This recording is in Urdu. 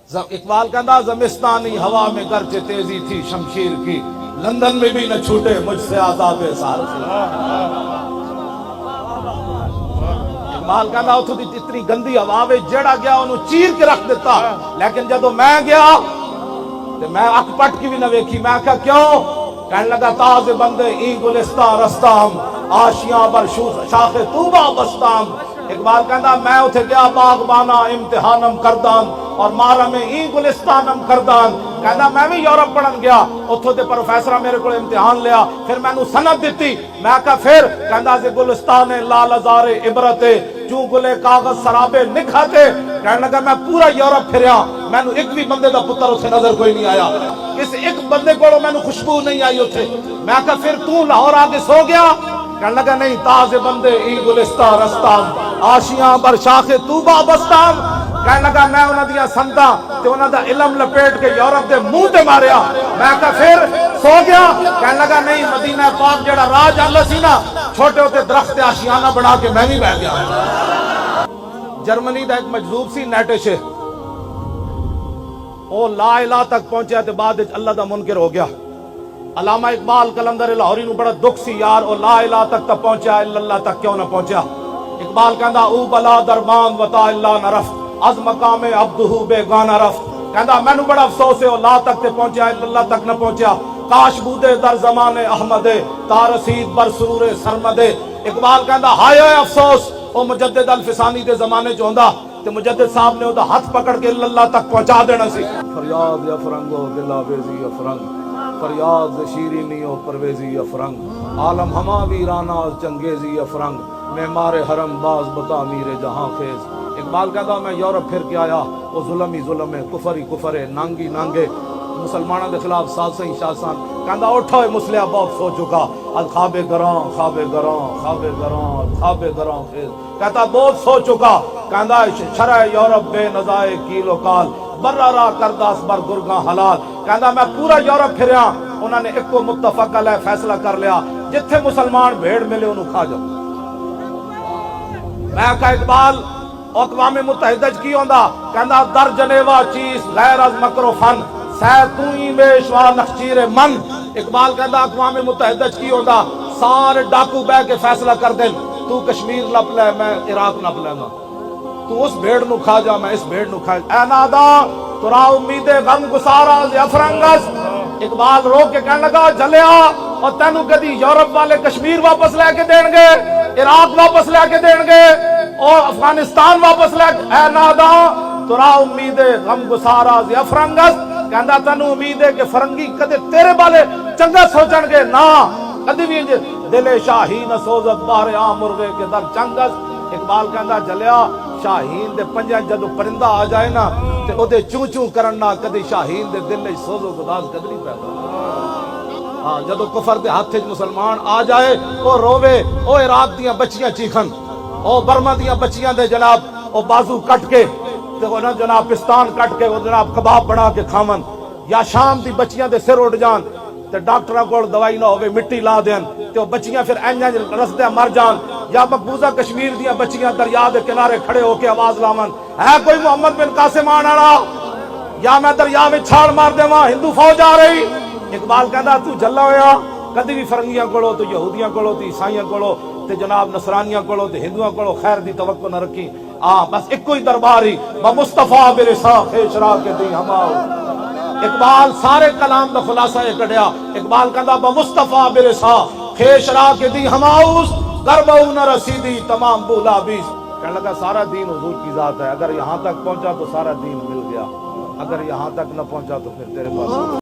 اقبال کہتا زمستانی ہوا میں گرچہ تیزی تھی شمشیر کی، لندن میں بھی نہ چھوٹے مجھ سے عذاب سار سے۔ اقبال کہتا اتھو دی اتنی گندی ہوا میں جڑا گیا انہوں چیر کے رکھ دیتا، لیکن جدو میں گیا تو میں اک پٹ کی بھی نہ ویکھی۔ میں کہا کیوں؟ کہنے لگا تاز بندے این گلستان رستام، آشیاں بر شاخ طوبہ بستام۔ اقبال کہتا میں اتھے گیا باغبانا امتحانم کردان اور مارا میں این گلستانم کردان۔ کہتا میں بھی یورپ پڑھن گیا، اتھو دے پروفیسرہ میرے کو امتحان لیا، پھر میں نو سند دیتی۔ میں کہا پھر؟ کہتا سے گلستان لال ازار عبرتے چوں گلے کاغذ سرابے نکھاتے۔ کہنے لگا میں پورا یورپ پھریا، میں نو ایک بھی بندے دا پتر اسے نظر کوئی نہیں آیا، اس ایک بندے کو میں نو خوشبو نہیں آئی اتھے۔ میں کہا پھر تو لاہور آگے سو گیا؟ کہنے لگا نہیں، تاز بندے ای گلستان رستام، آشیاں بر شاخ طوبہ بستام۔ کہنے لگا میں انہاں دیا سنتا تے انہاں دا علم لپیٹ کے یورپ دے منہ تے ماریا۔ میں کہا پھر سو گیا؟ کہنے لگا نہیں، مدینہ پاک جڑا راہ جانا سی نا، چھوٹے ہوتے درخت آشیانہ بنا کے میں بھی بہ گیا۔ جرمنی دا ایک مجذوب سی نیٹش، وہ لا الہ تک پہنچیا تے بعد اللہ دا منکر ہو گیا۔ علامہ اقبال کلندر لاہوری نو بڑا دکھ سی، یار او لا الہ تک تا پہنچیا، الا اللہ تک کیوں نہ پہنچیا؟ اقبال کہندا او بلا دربان وطا اللہ نہ رفت، از مقام عبدہ بیگانہ رفت۔ کہندا مینوں بڑا افسوس ہے او لا تک تے پہنچیا، الا اللہ تک نہ پہنچیا۔ کاش بودے در زمان احمد تا رسید بر سرور سرمد۔ اقبال کہندا ہائے افسوس او مجدد الفسانی دے زمانے چ ہوندا تے مجدد صاحب نے او ہاتھ پکڑ کے الا اللہ تک پہنچا دینا سی۔ فریاد افرنگو دلاویزی افرنگ، فریاد شیرینی و پرویزی افرنگ، عالم ہما ویرانہ چنگیزی افرنگ، معمار حرم باز بتا میر جہاں خیز۔ اقبال کہتا میں یورپ پھر کے آیا، وہ ظلم ہی ظلم ہے، کفر ہی کفر ہے، نانگی نانگے مسلمانوں کے خلاف سازشیں شاسان۔ کہتا اٹھو مسلح بہت سو چکا، از خواب گراں خواب گراں خواب گراں خواب گراں خیز۔ کہتا بہت سو چکا، کہتا شرع یورپ بے نزائے کیل و کال، برا را کرداس بر گرگاں حلال۔ کہتا میں پورا یورپ پھریا، انہوں نے ایک کو متفق علیہ فیصلہ کر لیا، جتھے مسلمان بھیڑ ملے انہوں کھا جاؤ۔ میں کہا اقبال اقوام متحدہ کی ہوندا؟ کہندا در جنیوا چیز غیر از مکر و فن، سہ توئی بیشوا نخچیر من۔ اقبال کہندا اقوام متحدہ کی ہوندا؟ سارے ڈاکو بہ کے فیصلہ کر دیں، تو کشمیر لپ لے میں عراق نپ لے گا، تو اس بھیڑ نو کھا جا میں اس بھیڑ نو کھا جا۔ اے نادا ترا امید غم گسارا افرنگس۔ اقبال رو کے کہنے لگا جلیا، اور تینو کدی یورپ والے کشمیر واپس لے کے دیں گے، عراق واپس لے کے دیں گے، اور افغانستان واپس لے کے؟ اے نادا ترا امید غم گسارا افرنگس۔ کہندا تینو امید ہے کہ فرنگی کدے تیرے والے چنگا سوچن گے؟ نا کدی بھی دل شاہین سوزت باہر عام مرغے کے در چنگس۔ اقبال کہندا جلیا شاہین دے پنجاں جدو پرندہ آ جائے نا تے او دے چوں چوں کرنا، کدی شاہین دے دل وچ سوز و گداز کدی نہیں پیدا۔ ہاں جدو کفر دے ہاتھ وچ مسلمان آ جائے او روے، او عراق دیاں بچیاں چیخن، او برما دیاں بچیاں دے جناب او بازو کٹ کے تے او جناب پستان کٹ کے او جناب کباب بنا کے کھاون، یا شام دی بچیاں دے سر اڑ جان تے ڈاکٹراں کول دوائی نہ ہوے مٹی لا دین تے او بچیاں پھر اینجاں رسدے مر جان، یا مقبوضہ کشمیر دیاں بچیاں دریا دے کنارے کھڑے ہو کے آواز لاون ہے کوئی محمد بن قاسم آن والا، یا میں دریا وچ چھال مار دیواں ہندو فوج آ رہی۔ اقبال کہندا تو جلا ہویا، کدی بھی فرنگیاں کولو تو یہودیاں کولو تے عیسائیاں کولو تے جناب نصرانیاں کولو تے ہندوؤں کولو خیر دی توقع نہ رکھی۔ بس ایک ہی دربار ہی بمصطفیٰ برسا خیشرا کے دی ہماؤ۔ اقبال سارے کلام دا خلاصہ یہ کڈیا۔ اقبال کہندا بمصطفیٰ برسا خیشرا کے دی ہماؤس، گربہو نہ رسیدی تمام بولا بیس۔ کہنے لگا سارا دین حضور کی ذات ہے، اگر یہاں تک پہنچا تو سارا دین مل گیا، اگر یہاں تک نہ پہنچا تو پھر تیرے پاس